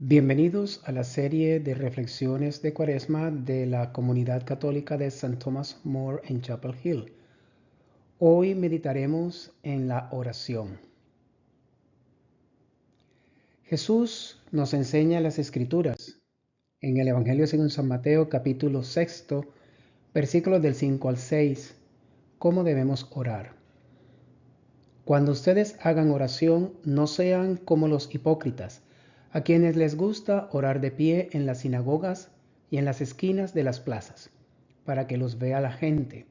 Bienvenidos a la serie de reflexiones de Cuaresma de la Comunidad Católica de St. Thomas More en Chapel Hill. Hoy meditaremos en la oración. Jesús nos enseña las Escrituras en el Evangelio según San Mateo capítulo 6, versículos del 5 al 6, cómo debemos orar. Cuando ustedes hagan oración, no sean como los hipócritas, a quienes les gusta orar de pie en las sinagogas y en las esquinas de las plazas, para que los vea la gente.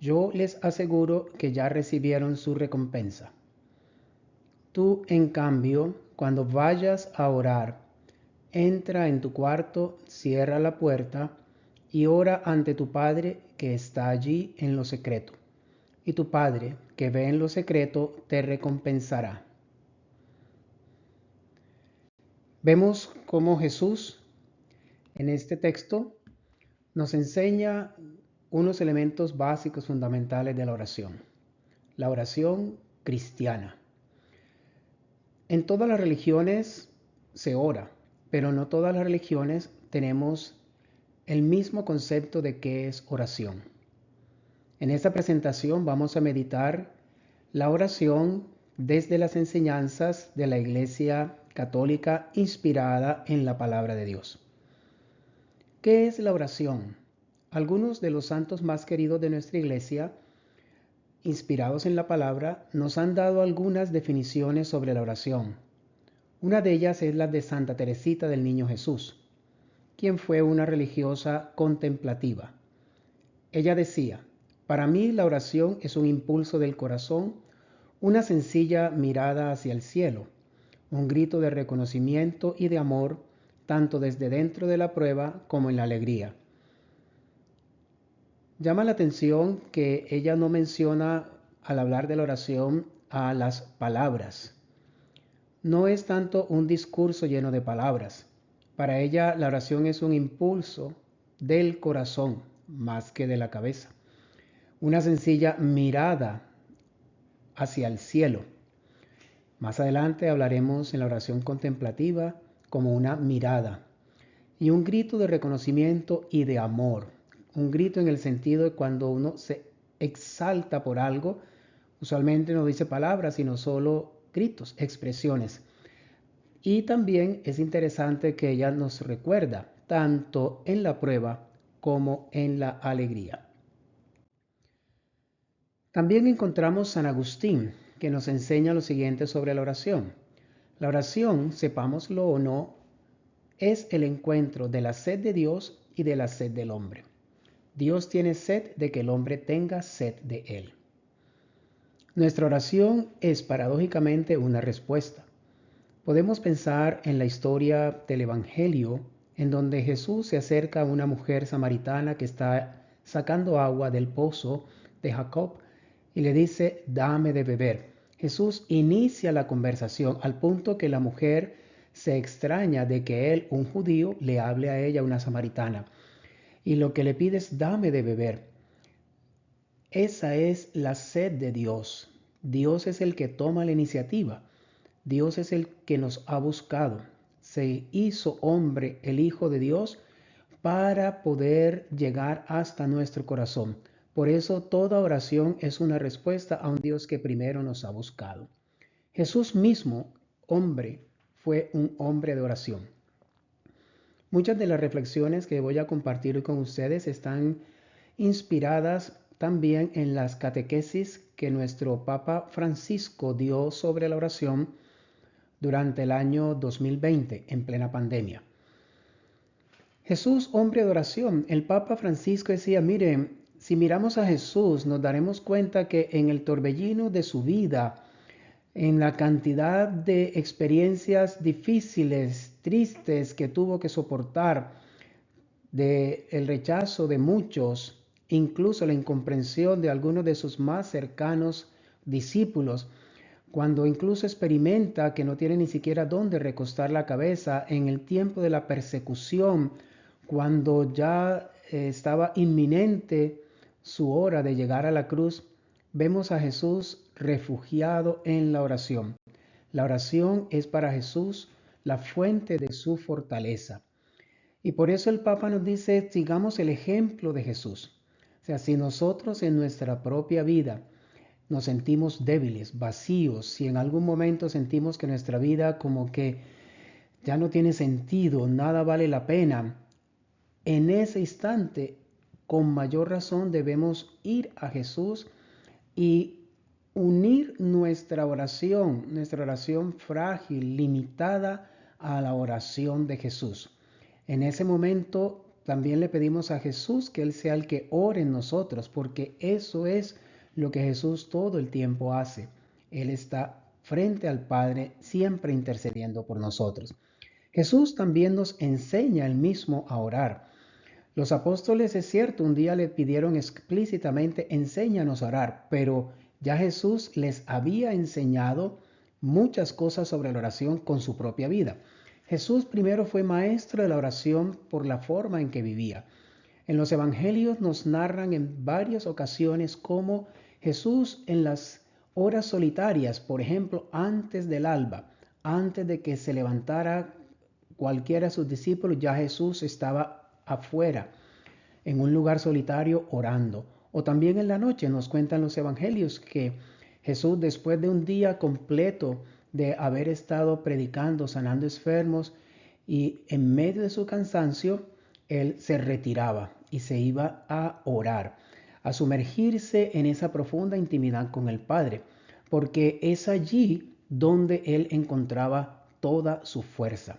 Yo les aseguro que ya recibieron su recompensa. Tú, en cambio, cuando vayas a orar, entra en tu cuarto, cierra la puerta y ora ante tu Padre que está allí en lo secreto. Y tu Padre, que ve en lo secreto, te recompensará. Vemos cómo Jesús en este texto nos enseña unos elementos básicos fundamentales de la oración. La oración cristiana. En todas las religiones se ora, pero no todas las religiones tenemos el mismo concepto de qué es oración. En esta presentación vamos a meditar la oración desde las enseñanzas de la Iglesia Católica inspirada en la Palabra de Dios. ¿Qué es la oración? Algunos de los santos más queridos de nuestra Iglesia, inspirados en la Palabra, nos han dado algunas definiciones sobre la oración. Una de ellas es la de Santa Teresita del Niño Jesús, quien fue una religiosa contemplativa. Ella decía: para mí la oración es un impulso del corazón, una sencilla mirada hacia el cielo, un grito de reconocimiento y de amor, tanto desde dentro de la prueba como en la alegría. Llama la atención que ella no menciona al hablar de la oración a las palabras. No es tanto un discurso lleno de palabras. Para ella la oración es un impulso del corazón más que de la cabeza. Una sencilla mirada hacia el cielo. Más adelante hablaremos en la oración contemplativa como una mirada y un grito de reconocimiento y de amor. Un grito en el sentido de cuando uno se exalta por algo, usualmente no dice palabras, sino solo gritos, expresiones. Y también es interesante que ella nos recuerda, tanto en la prueba como en la alegría. También encontramos San Agustín, que nos enseña lo siguiente sobre la oración. La oración, sepámoslo o no, es el encuentro de la sed de Dios y de la sed del hombre. Dios tiene sed de que el hombre tenga sed de él. Nuestra oración es paradójicamente una respuesta. Podemos pensar en la historia del Evangelio, en donde Jesús se acerca a una mujer samaritana que está sacando agua del pozo de Jacob y le dice: dame de beber. Jesús inicia la conversación al punto que la mujer se extraña de que él, un judío, le hable a ella, una samaritana. Y lo que le pide es: dame de beber. Esa es la sed de Dios. Dios es el que toma la iniciativa. Dios es el que nos ha buscado. Se hizo hombre, el Hijo de Dios, para poder llegar hasta nuestro corazón. Por eso toda oración es una respuesta a un Dios que primero nos ha buscado. Jesús mismo, hombre, fue un hombre de oración. Muchas de las reflexiones que voy a compartir con ustedes están inspiradas también en las catequesis que nuestro Papa Francisco dio sobre la oración durante el año 2020, en plena pandemia. Jesús, hombre de oración. El Papa Francisco decía: miren, si miramos a Jesús, nos daremos cuenta que en el torbellino de su vida, en la cantidad de experiencias difíciles, tristes que tuvo que soportar, de el rechazo de muchos, incluso la incomprensión de algunos de sus más cercanos discípulos, cuando incluso experimenta que no tiene ni siquiera dónde recostar la cabeza en el tiempo de la persecución, cuando ya estaba inminente su hora de llegar a la cruz, vemos a Jesús refugiado en la oración. La oración es para Jesús la fuente de su fortaleza. Y por eso el Papa nos dice, sigamos el ejemplo de Jesús. O sea, si nosotros en nuestra propia vida nos sentimos débiles, vacíos, si en algún momento sentimos que nuestra vida como que ya no tiene sentido, nada vale la pena, en ese instante, con mayor razón debemos ir a Jesús y unir nuestra oración frágil, limitada a la oración de Jesús. En ese momento también le pedimos a Jesús que Él sea el que ore en nosotros, porque eso es lo que Jesús todo el tiempo hace. Él está frente al Padre, siempre intercediendo por nosotros. Jesús también nos enseña él mismo a orar. Los apóstoles, es cierto, un día le pidieron explícitamente, enséñanos a orar, pero ya Jesús les había enseñado muchas cosas sobre la oración con su propia vida. Jesús primero fue maestro de la oración por la forma en que vivía. En los evangelios nos narran en varias ocasiones cómo Jesús en las horas solitarias, por ejemplo, antes del alba, antes de que se levantara cualquiera de sus discípulos, ya Jesús estaba afuera, en un lugar solitario, orando. O también en la noche nos cuentan los evangelios que Jesús, después de un día completo de haber estado predicando, sanando enfermos, y en medio de su cansancio, él se retiraba y se iba a orar, a sumergirse en esa profunda intimidad con el Padre, porque es allí donde él encontraba toda su fuerza.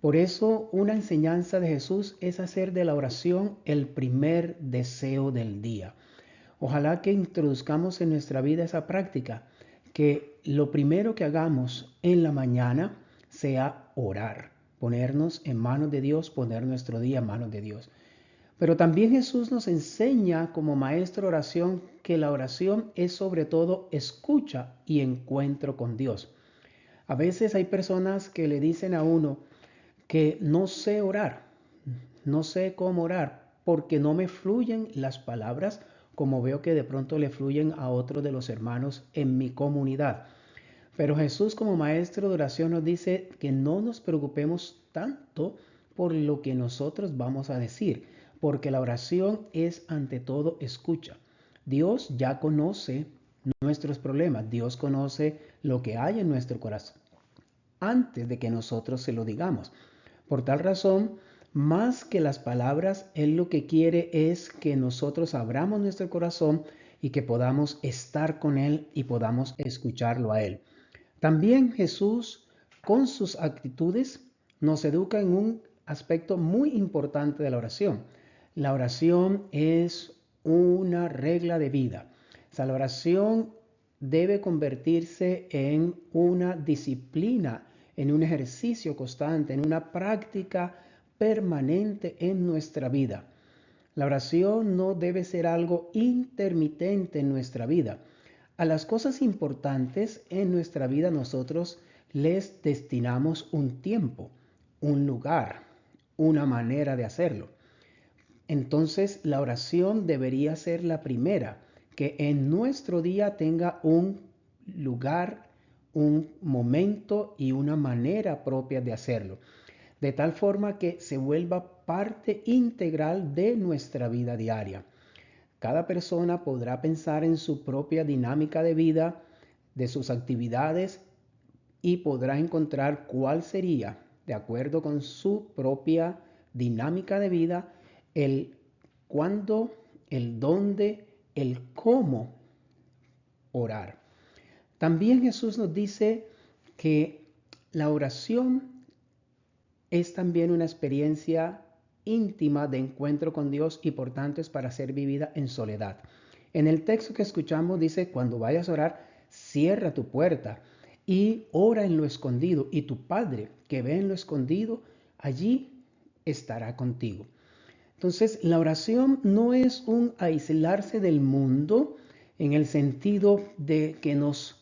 Por eso una enseñanza de Jesús es hacer de la oración el primer deseo del día. Ojalá que introduzcamos en nuestra vida esa práctica, que lo primero que hagamos en la mañana sea orar, ponernos en manos de Dios, poner nuestro día en manos de Dios. Pero también Jesús nos enseña como maestro de oración que la oración es sobre todo escucha y encuentro con Dios. A veces hay personas que le dicen a uno que no sé orar, no sé cómo orar, porque no me fluyen las palabras como veo que de pronto le fluyen a otros de los hermanos en mi comunidad. Pero Jesús como maestro de oración nos dice que no nos preocupemos tanto por lo que nosotros vamos a decir, porque la oración es ante todo escucha. Dios ya conoce nuestros problemas, Dios conoce lo que hay en nuestro corazón antes de que nosotros se lo digamos. Por tal razón, más que las palabras, Él lo que quiere es que nosotros abramos nuestro corazón y que podamos estar con Él y podamos escucharlo a Él. También Jesús, con sus actitudes, nos educa en un aspecto muy importante de la oración. La oración es una regla de vida. O sea, la oración debe convertirse en una disciplina, en un ejercicio constante, en una práctica permanente en nuestra vida. La oración no debe ser algo intermitente en nuestra vida. A las cosas importantes en nuestra vida nosotros les destinamos un tiempo, un lugar, una manera de hacerlo. Entonces la oración debería ser la primera, que en nuestro día tenga un lugar, un momento y una manera propia de hacerlo, de tal forma que se vuelva parte integral de nuestra vida diaria. Cada persona podrá pensar en su propia dinámica de vida, de sus actividades, y podrá encontrar cuál sería, de acuerdo con su propia dinámica de vida, el cuándo, el dónde, el cómo orar. También Jesús nos dice que la oración es también una experiencia íntima de encuentro con Dios y por tanto es para ser vivida en soledad. En el texto que escuchamos dice, cuando vayas a orar, cierra tu puerta y ora en lo escondido, y tu Padre que ve en lo escondido, allí estará contigo. Entonces, la oración no es un aislarse del mundo en el sentido de que nos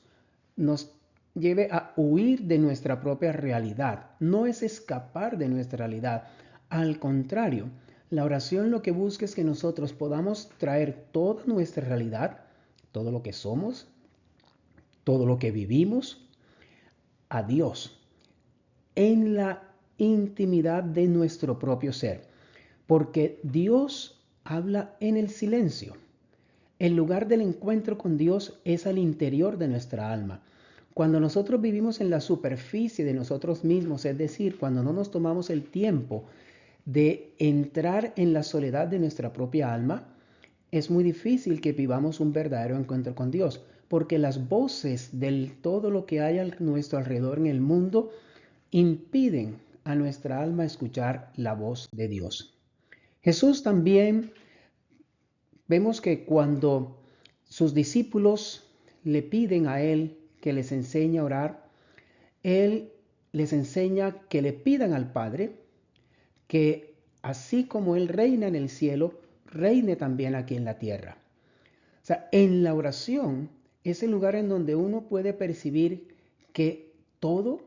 lleve a huir de nuestra propia realidad. No es escapar de nuestra realidad. Al contrario, la oración lo que busca es que nosotros podamos traer toda nuestra realidad, todo lo que somos, todo lo que vivimos, a Dios. en la intimidad de nuestro propio ser, porque Dios habla en el silencio. El lugar del encuentro con Dios es al interior de nuestra alma. Cuando nosotros vivimos en la superficie de nosotros mismos, es decir, cuando no nos tomamos el tiempo de entrar en la soledad de nuestra propia alma, es muy difícil que vivamos un verdadero encuentro con Dios, porque las voces de todo lo que hay a nuestro alrededor en el mundo impiden a nuestra alma escuchar la voz de Dios. Jesús también vemos que cuando sus discípulos le piden a Él que les enseñe a orar, Él les enseña que le pidan al Padre que así como Él reina en el cielo, reine también aquí en la tierra. O sea, en la oración es el lugar en donde uno puede percibir que todo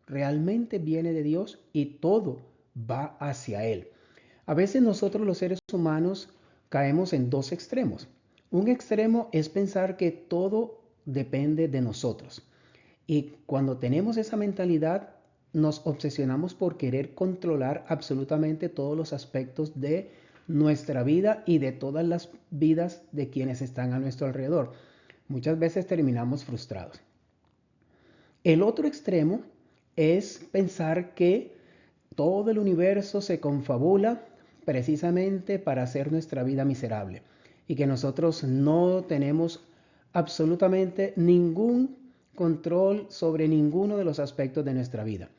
realmente viene de Dios y todo va hacia Él. A veces nosotros los seres humanos caemos en dos extremos. Un extremo es pensar que todo depende de nosotros. Y cuando tenemos esa mentalidad, nos obsesionamos por querer controlar absolutamente todos los aspectos de nuestra vida y de todas las vidas de quienes están a nuestro alrededor. Muchas veces terminamos frustrados. El otro extremo es pensar que todo el universo se confabula precisamente para hacer nuestra vida miserable y que nosotros no tenemos absolutamente ningún control sobre ninguno de los aspectos de nuestra vida.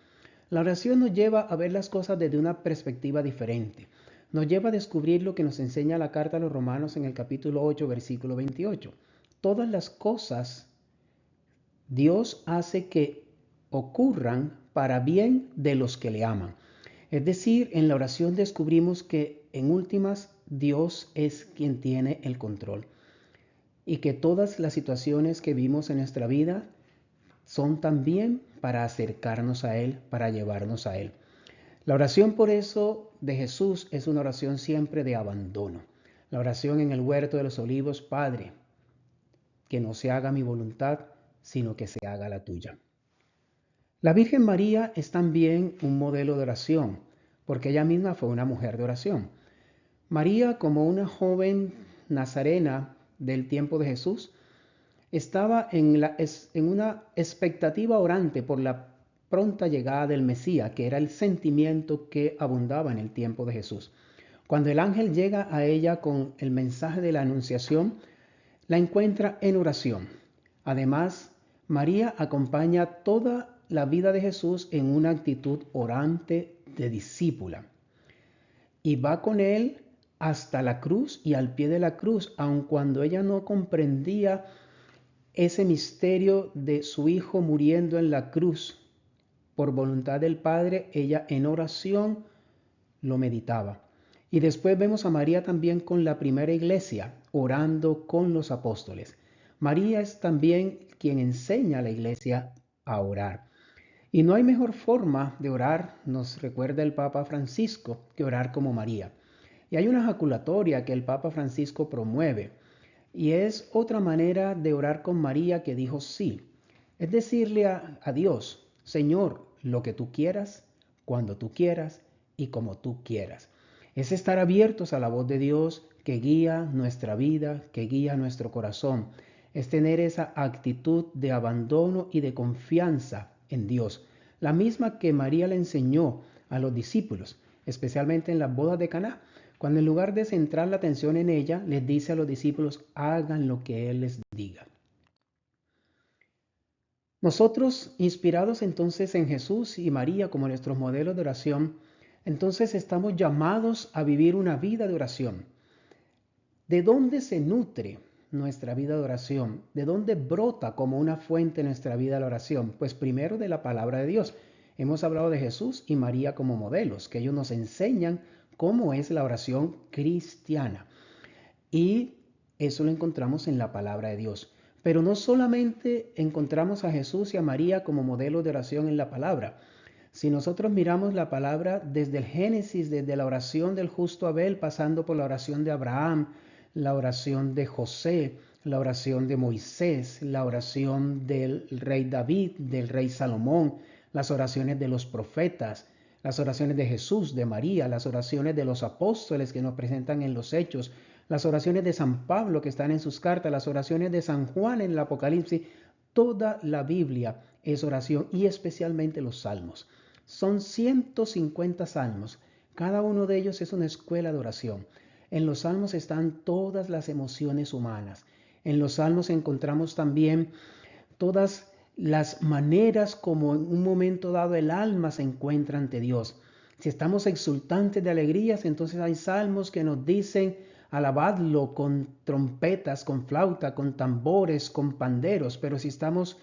La oración nos lleva a ver las cosas desde una perspectiva diferente. Nos lleva a descubrir lo que nos enseña la carta a los Romanos en el capítulo 8, versículo 28. Todas las cosas Dios hace que ocurran para bien de los que le aman. Es decir, en la oración descubrimos que en últimas Dios es quien tiene el control y que todas las situaciones que vimos en nuestra vida son también para acercarnos a Él, para llevarnos a Él. La oración por eso de Jesús es una oración siempre de abandono. La oración en el huerto de los olivos: Padre, que no se haga mi voluntad, sino que se haga la tuya. La Virgen María es también un modelo de oración, porque ella misma fue una mujer de oración. María, como una joven nazarena del tiempo de Jesús, estaba en una expectativa orante por la pronta llegada del Mesías, que era el sentimiento que abundaba en el tiempo de Jesús. Cuando el ángel llega a ella con el mensaje de la anunciación, la encuentra en oración. Además, María acompaña toda la vida de Jesús en una actitud orante de discípula y va con él hasta la cruz y al pie de la cruz, aun cuando ella no comprendía ese misterio de su hijo muriendo en la cruz. Por voluntad del Padre, ella en oración lo meditaba. Y después vemos a María también con la primera iglesia, orando con los apóstoles. María es también quien enseña a la iglesia a orar. Y no hay mejor forma de orar, nos recuerda el Papa Francisco, que orar como María. Y hay una jaculatoria que el Papa Francisco promueve, y es otra manera de orar con María que dijo sí. Es decirle a Dios: Señor, lo que tú quieras, cuando tú quieras y como tú quieras. Es estar abiertos a la voz de Dios que guía nuestra vida, que guía nuestro corazón. Es tener esa actitud de abandono y de confianza en Dios, la misma que María le enseñó a los discípulos, especialmente en las bodas de Caná, cuando en lugar de centrar la atención en ella, les dice a los discípulos: hagan lo que Él les diga. Nosotros, inspirados entonces en Jesús y María como nuestros modelos de oración, entonces estamos llamados a vivir una vida de oración. ¿De dónde se nutre nuestra vida de oración? ¿De dónde brota como una fuente nuestra vida la oración? Pues primero de la palabra de Dios. Hemos hablado de Jesús y María como modelos, que ellos nos enseñan cómo es la oración cristiana. Y eso lo encontramos en la palabra de Dios. Pero no solamente encontramos a Jesús y a María como modelo de oración en la palabra. Si nosotros miramos la palabra desde el Génesis, desde la oración del justo Abel, pasando por la oración de Abraham, la oración de José, la oración de Moisés, la oración del rey David, del rey Salomón, las oraciones de los profetas, las oraciones de Jesús, de María, las oraciones de los apóstoles que nos presentan en los Hechos, las oraciones de San Pablo que están en sus cartas, las oraciones de San Juan en el Apocalipsis. Toda la Biblia es oración y especialmente los salmos. Son 150 salmos. Cada uno de ellos es una escuela de oración. En los salmos están todas las emociones humanas. En los salmos encontramos también todas las maneras como en un momento dado el alma se encuentra ante Dios. Si estamos exultantes de alegrías, entonces hay salmos que nos dicen alabadlo con trompetas, con flauta, con tambores, con panderos. Pero si estamos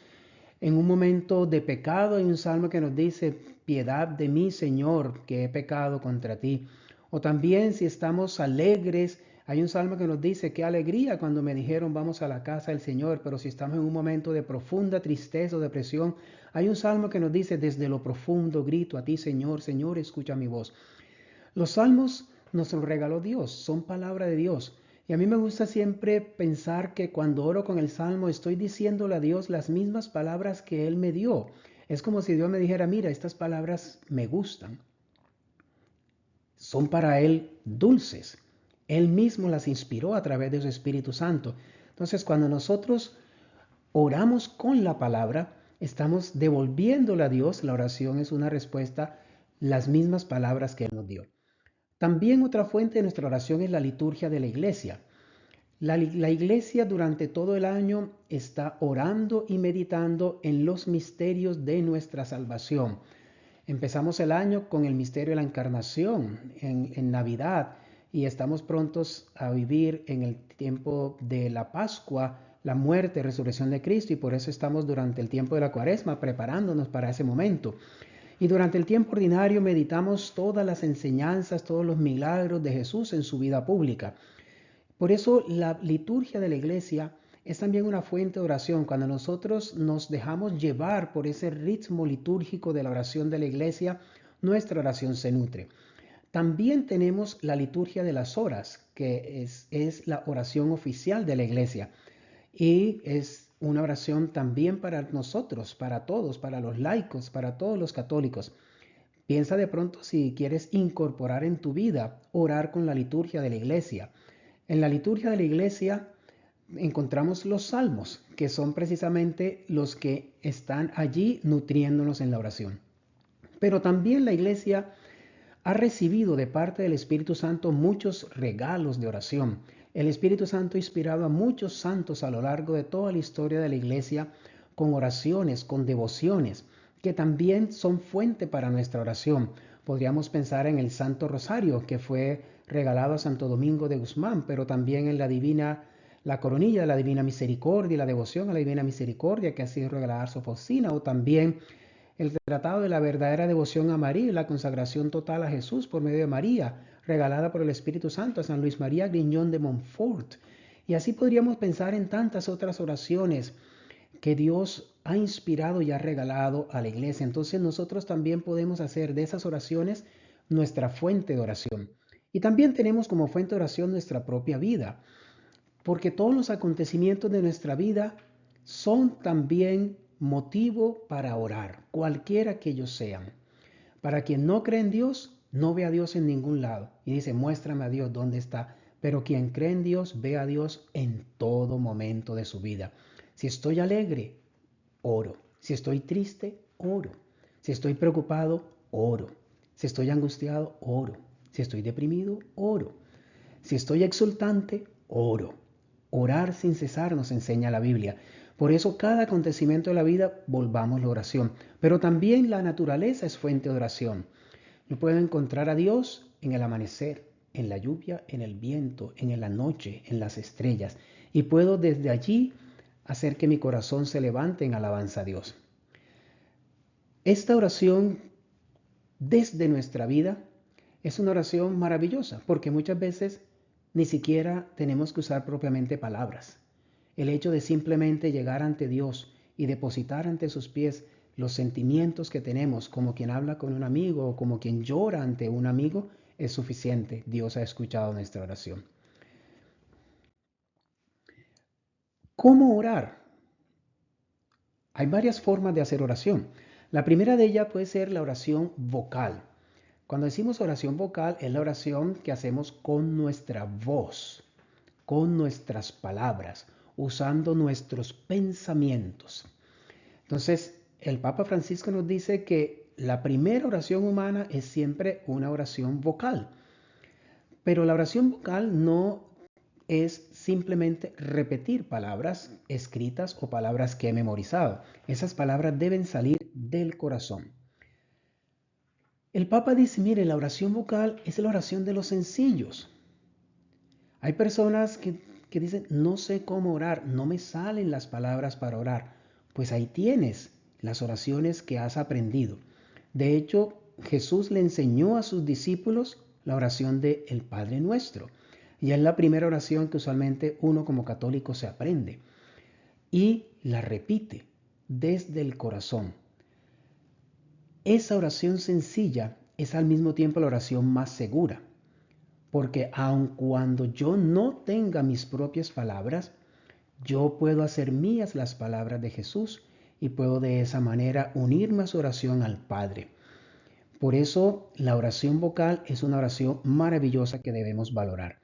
en un momento de pecado, hay un salmo que nos dice, piedad de mí, Señor, que he pecado contra ti. O también si estamos alegres, hay un salmo que nos dice, qué alegría cuando me dijeron vamos a la casa del Señor. Pero si estamos en un momento de profunda tristeza o depresión, hay un salmo que nos dice, desde lo profundo grito a ti, Señor, Señor, escucha mi voz. Los salmos nos los regaló Dios, son palabra de Dios. Y a mí me gusta siempre pensar que cuando oro con el salmo estoy diciéndole a Dios las mismas palabras que Él me dio. Es como si Dios me dijera, mira, estas palabras me gustan. Son para Él dulces. Él mismo las inspiró a través de su Espíritu Santo. Entonces, cuando nosotros oramos con la palabra, estamos devolviéndole a Dios. La oración es una respuesta, las mismas palabras que Él nos dio. También otra fuente de nuestra oración es la liturgia de la iglesia. La iglesia durante todo el año está orando y meditando en los misterios de nuestra salvación. Empezamos el año con el misterio de la encarnación en Navidad y estamos prontos a vivir en el tiempo de la Pascua, la muerte y resurrección de Cristo, y por eso estamos durante el tiempo de la Cuaresma preparándonos para ese momento. Y durante el tiempo ordinario meditamos todas las enseñanzas, todos los milagros de Jesús en su vida pública. Por eso la liturgia de la iglesia es también una fuente de oración. Cuando nosotros nos dejamos llevar por ese ritmo litúrgico de la oración de la iglesia, nuestra oración se nutre. También tenemos la liturgia de las horas, que es la oración oficial de la iglesia. Y es una oración también para nosotros, para todos, para los laicos, para todos los católicos. Piensa de pronto si quieres incorporar en tu vida orar con la liturgia de la iglesia. En la liturgia de la iglesia encontramos los salmos, que son precisamente los que están allí nutriéndonos en la oración. Pero también la iglesia ha recibido de parte del Espíritu Santo muchos regalos de oración. El Espíritu Santo ha inspirado a muchos santos a lo largo de toda la historia de la iglesia con oraciones, con devociones, que también son fuente para nuestra oración. Podríamos pensar en el Santo Rosario, que fue regalado a Santo Domingo de Guzmán, pero también en la coronilla de la Divina Misericordia y la devoción a la Divina Misericordia, que ha sido regalada a Sor Faustina, o también el tratado de la verdadera devoción a María y la consagración total a Jesús por medio de María, regalada por el Espíritu Santo a San Luis María Griñón de Montfort. Y así podríamos pensar en tantas otras oraciones que Dios ha inspirado y ha regalado a la iglesia. Entonces nosotros también podemos hacer de esas oraciones nuestra fuente de oración. Y también tenemos como fuente de oración nuestra propia vida, porque todos los acontecimientos de nuestra vida son también motivo para orar, cualquiera que ellos sean. Para quien no cree en Dios, no ve a Dios en ningún lado y dice, muéstrame a Dios dónde está. Pero quien cree en Dios, ve a Dios en todo momento de su vida. Si estoy alegre, oro. Si estoy triste, oro. Si estoy preocupado, oro. Si estoy angustiado, oro. Si estoy deprimido, oro. Si estoy exultante, oro. Orar sin cesar nos enseña la Biblia. Por eso cada acontecimiento de la vida volvamos la oración. Pero también la naturaleza es fuente de oración. Yo puedo encontrar a Dios en el amanecer, en la lluvia, en el viento, en la noche, en las estrellas. Y puedo desde allí hacer que mi corazón se levante en alabanza a Dios. Esta oración desde nuestra vida es una oración maravillosa porque muchas veces ni siquiera tenemos que usar propiamente palabras. El hecho de simplemente llegar ante Dios y depositar ante sus pies los sentimientos que tenemos, como quien habla con un amigo o como quien llora ante un amigo, es suficiente. Dios ha escuchado nuestra oración. ¿Cómo orar? Hay varias formas de hacer oración. La primera de ellas puede ser la oración vocal. Cuando decimos oración vocal, es la oración que hacemos con nuestra voz, con nuestras palabras, usando nuestros pensamientos. Entonces, el Papa Francisco nos dice que la primera oración humana es siempre una oración vocal. Pero la oración vocal no es simplemente repetir palabras escritas o palabras que he memorizado. Esas palabras deben salir del corazón. El Papa dice, mire, la oración vocal es la oración de los sencillos. Hay personas que dicen, no sé cómo orar, no me salen las palabras para orar. Pues ahí tienes las oraciones que has aprendido. De hecho, Jesús le enseñó a sus discípulos la oración de el Padre Nuestro. Y es la primera oración que usualmente uno como católico se aprende. Y la repite desde el corazón. Esa oración sencilla es al mismo tiempo la oración más segura. Porque aun cuando yo no tenga mis propias palabras, yo puedo hacer mías las palabras de Jesús y puedo de esa manera unirme a su oración al Padre. Por eso la oración vocal es una oración maravillosa que debemos valorar.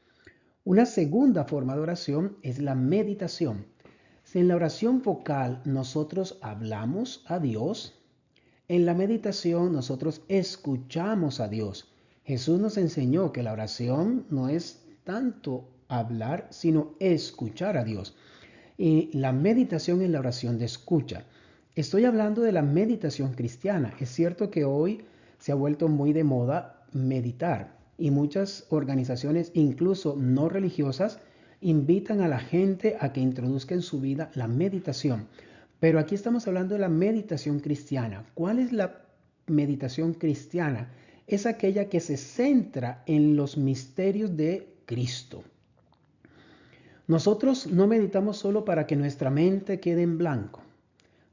Una segunda forma de oración es la meditación. Si en la oración vocal nosotros hablamos a Dios, en la meditación nosotros escuchamos a Dios. Jesús nos enseñó que la oración no es tanto hablar, sino escuchar a Dios. Y la meditación es la oración de escucha. Estoy hablando de la meditación cristiana. Es cierto que hoy se ha vuelto muy de moda meditar y muchas organizaciones, incluso no religiosas, invitan a la gente a que introduzca en su vida la meditación. Pero aquí estamos hablando de la meditación cristiana. ¿Cuál es la meditación cristiana? Es aquella que se centra en los misterios de Cristo. Nosotros no meditamos solo para que nuestra mente quede en blanco.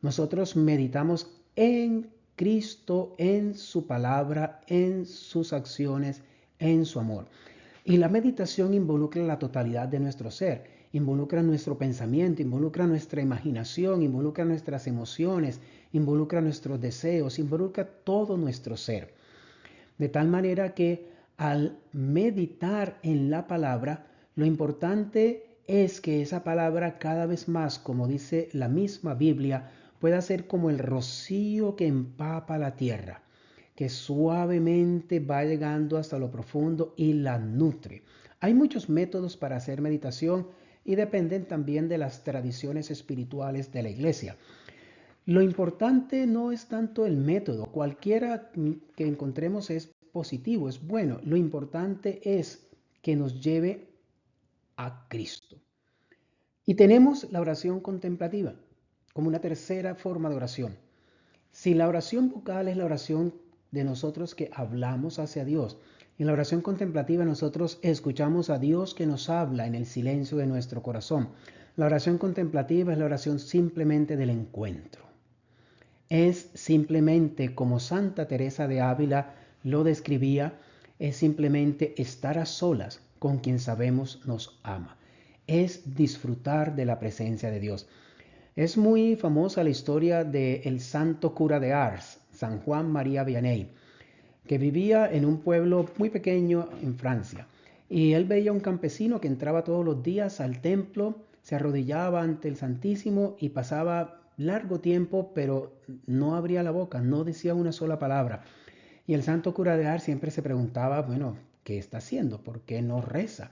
Nosotros meditamos en Cristo, en su palabra, en sus acciones, en su amor. Y la meditación involucra la totalidad de nuestro ser, involucra nuestro pensamiento, involucra nuestra imaginación, involucra nuestras emociones, involucra nuestros deseos, involucra todo nuestro ser. De tal manera que al meditar en la palabra, lo importante es que esa palabra cada vez más, como dice la misma Biblia, pueda ser como el rocío que empapa la tierra, que suavemente va llegando hasta lo profundo y la nutre. Hay muchos métodos para hacer meditación y dependen también de las tradiciones espirituales de la iglesia. Lo importante no es tanto el método, cualquiera que encontremos es positivo, es bueno. Lo importante es que nos lleve a Cristo. Y tenemos la oración contemplativa como una tercera forma de oración. Si la oración vocal es la oración de nosotros que hablamos hacia Dios, en la oración contemplativa nosotros escuchamos a Dios que nos habla en el silencio de nuestro corazón. La oración contemplativa es la oración simplemente del encuentro. Es simplemente, como Santa Teresa de Ávila lo describía, es simplemente estar a solas con quien sabemos nos ama. Es disfrutar de la presencia de Dios. Es muy famosa la historia del santo cura de Ars, San Juan María Vianney, que vivía en un pueblo muy pequeño en Francia. Y él veía a un campesino que entraba todos los días al templo, se arrodillaba ante el Santísimo y pasaba largo tiempo, pero no abría la boca, no decía una sola palabra. Y el santo cura de Ars siempre se preguntaba, bueno, ¿qué está haciendo? ¿Por qué no reza?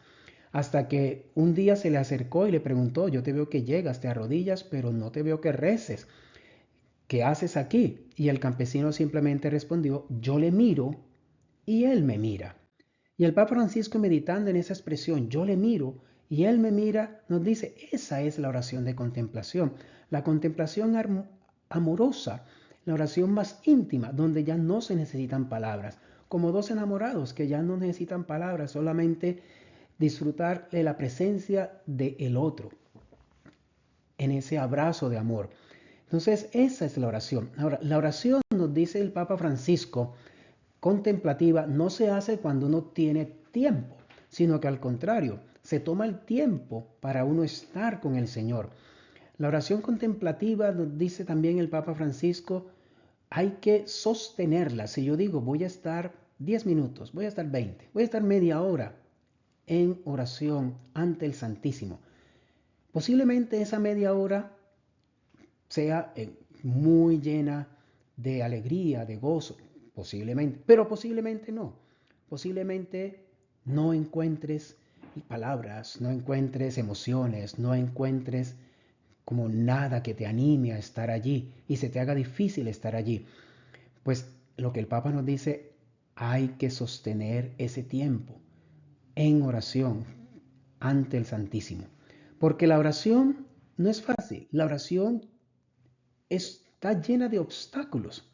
Hasta que un día se le acercó y le preguntó, yo te veo que llegas, te arrodillas, pero no te veo que reces. ¿Qué haces aquí? Y el campesino simplemente respondió, yo le miro y él me mira. Y el Papa Francisco, meditando en esa expresión, yo le miro y él me mira, nos dice, esa es la oración de contemplación. La contemplación amorosa, la oración más íntima, donde ya no se necesitan palabras. Como dos enamorados que ya no necesitan palabras, solamente disfrutar de la presencia del otro en ese abrazo de amor. Entonces, esa es la oración. Ahora, la oración, nos dice el Papa Francisco, contemplativa, no se hace cuando uno tiene tiempo, sino que al contrario, se toma el tiempo para uno estar con el Señor. La oración contemplativa, nos dice también el Papa Francisco, hay que sostenerla. Si yo digo voy a estar 10 minutos, voy a estar 20, voy a estar media hora en oración ante el Santísimo. Posiblemente esa media hora sea muy llena de alegría, de gozo, posiblemente, pero posiblemente no. Posiblemente no encuentres palabras, no encuentres emociones, no encuentres como nada que te anime a estar allí y se te haga difícil estar allí. Pues lo que el Papa nos dice, hay que sostener ese tiempo en oración ante el Santísimo. Porque la oración no es fácil, la oración está llena de obstáculos.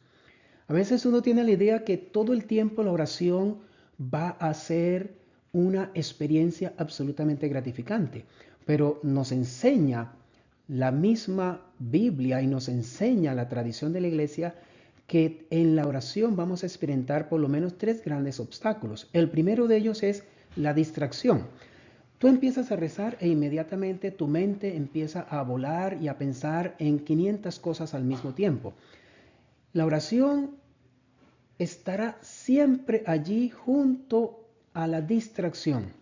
A veces uno tiene la idea que todo el tiempo la oración va a ser una experiencia absolutamente gratificante, pero nos enseña la misma Biblia y nos enseña la tradición de la iglesia que en la oración vamos a experimentar por lo menos tres grandes obstáculos. El primero de ellos es la distracción. Tú empiezas a rezar e inmediatamente tu mente empieza a volar y a pensar en 500 cosas al mismo tiempo. La oración estará siempre allí junto a la distracción.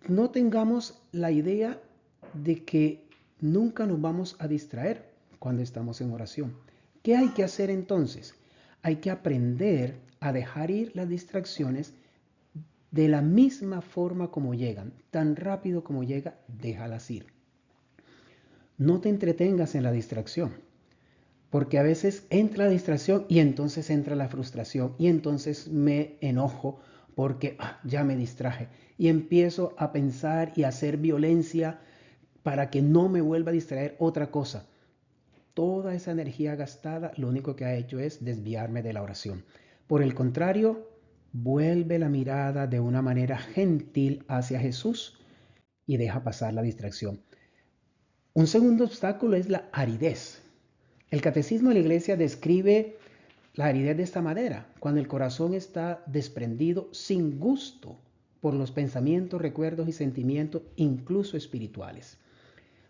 No tengamos la idea de que nunca nos vamos a distraer cuando estamos en oración. ¿Qué hay que hacer entonces? Hay que aprender a dejar ir las distracciones de la misma forma como llegan. Tan rápido como llega, déjalas ir. No te entretengas en la distracción. Porque a veces entra la distracción y entonces entra la frustración y entonces me enojo porque ya me distraje y empiezo a pensar y a hacer violencia para que no me vuelva a distraer otra cosa. Toda esa energía gastada lo único que ha hecho es desviarme de la oración. Por el contrario, vuelve la mirada de una manera gentil hacia Jesús y deja pasar la distracción. Un segundo obstáculo es la aridez. El catecismo de la iglesia describe la aridez de esta manera, cuando el corazón está desprendido sin gusto por los pensamientos, recuerdos y sentimientos, incluso espirituales.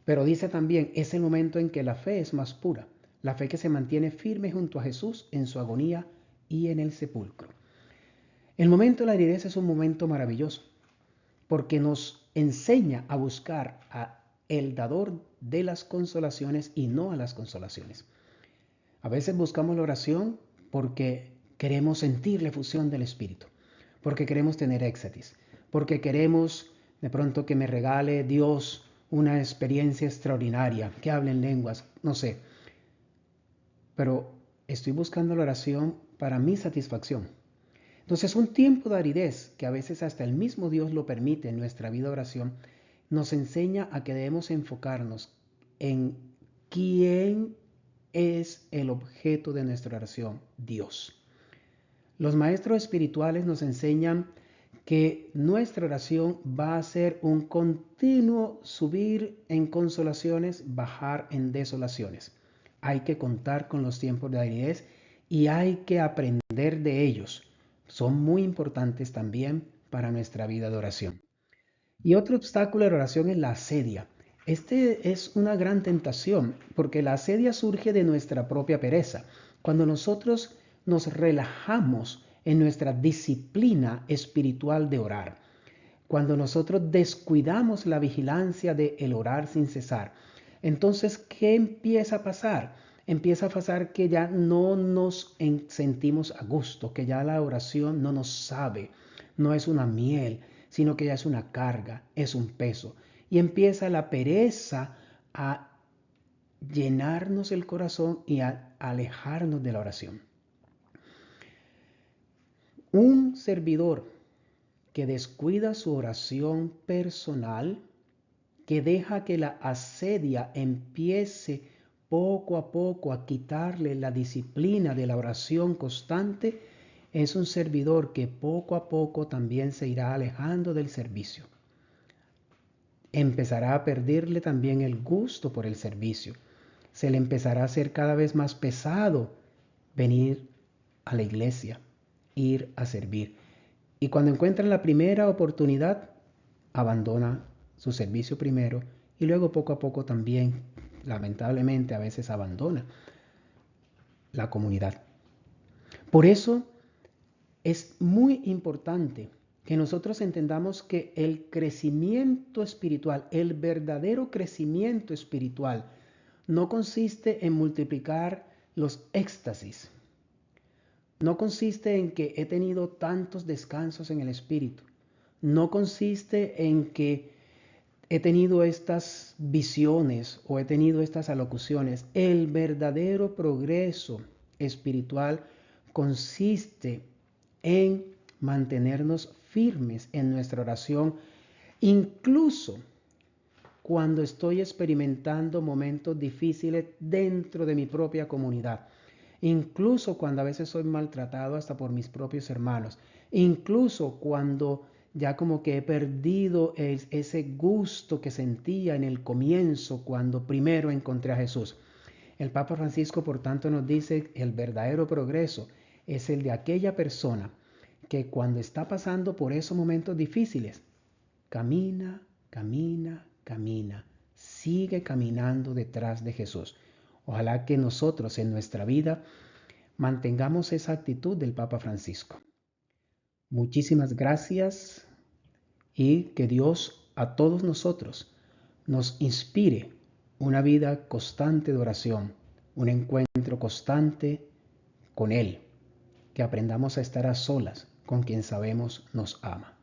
Pero dice también, es el momento en que la fe es más pura, la fe que se mantiene firme junto a Jesús en su agonía y en el sepulcro. El momento de la aridez es un momento maravilloso, porque nos enseña a buscar a el dador de las consolaciones y no a las consolaciones. A veces buscamos la oración porque queremos sentir la efusión del Espíritu, porque queremos tener éxtasis, porque queremos de pronto que me regale Dios una experiencia extraordinaria, que hable en lenguas, no sé. Pero estoy buscando la oración para mi satisfacción. Entonces, un tiempo de aridez, que a veces hasta el mismo Dios lo permite en nuestra vida de oración, nos enseña a que debemos enfocarnos en quién es el objeto de nuestra oración, Dios. Los maestros espirituales nos enseñan que nuestra oración va a ser un continuo subir en consolaciones, bajar en desolaciones. Hay que contar con los tiempos de aridez y hay que aprender de ellos. Son muy importantes también para nuestra vida de oración. Y otro obstáculo de la oración es la asedia. Este es una gran tentación porque la asedia surge de nuestra propia pereza. Cuando nosotros nos relajamos en nuestra disciplina espiritual de orar, cuando nosotros descuidamos la vigilancia de el orar sin cesar, entonces, ¿qué empieza a pasar? Empieza a pasar que ya no nos sentimos a gusto, que ya la oración no nos sabe, no es una miel, sino que ya es una carga, es un peso. Y empieza la pereza a llenarnos el corazón y a alejarnos de la oración. Un servidor que descuida su oración personal, que deja que la asedia empiece poco a poco a quitarle la disciplina de la oración constante, es un servidor que poco a poco también se irá alejando del servicio. Empezará a perderle también el gusto por el servicio. Se le empezará a hacer cada vez más pesado venir a la iglesia, ir a servir. Y cuando encuentran la primera oportunidad, abandona su servicio primero y luego poco a poco también, lamentablemente, a veces abandona. la comunidad. Por eso es muy importante que nosotros entendamos que el crecimiento espiritual, el verdadero crecimiento espiritual, no consiste en multiplicar los éxtasis. No consiste en que he tenido tantos descansos en el espíritu. No consiste en que he tenido estas visiones o he tenido estas alocuciones. El verdadero progreso espiritual consiste en mantenernos firmes en nuestra oración, incluso cuando estoy experimentando momentos difíciles dentro de mi propia comunidad, incluso cuando a veces soy maltratado hasta por mis propios hermanos, incluso cuando ya como que he perdido ese gusto que sentía en el comienzo cuando primero encontré a Jesús. El Papa Francisco, por tanto, nos dice el verdadero progreso es el de aquella persona que cuando está pasando por esos momentos difíciles, camina, camina, camina, sigue caminando detrás de Jesús. Ojalá que nosotros en nuestra vida mantengamos esa actitud del Papa Francisco. Muchísimas gracias y que Dios a todos nosotros nos inspire una vida constante de oración, un encuentro constante con Él, que aprendamos a estar a solas con quien sabemos nos ama.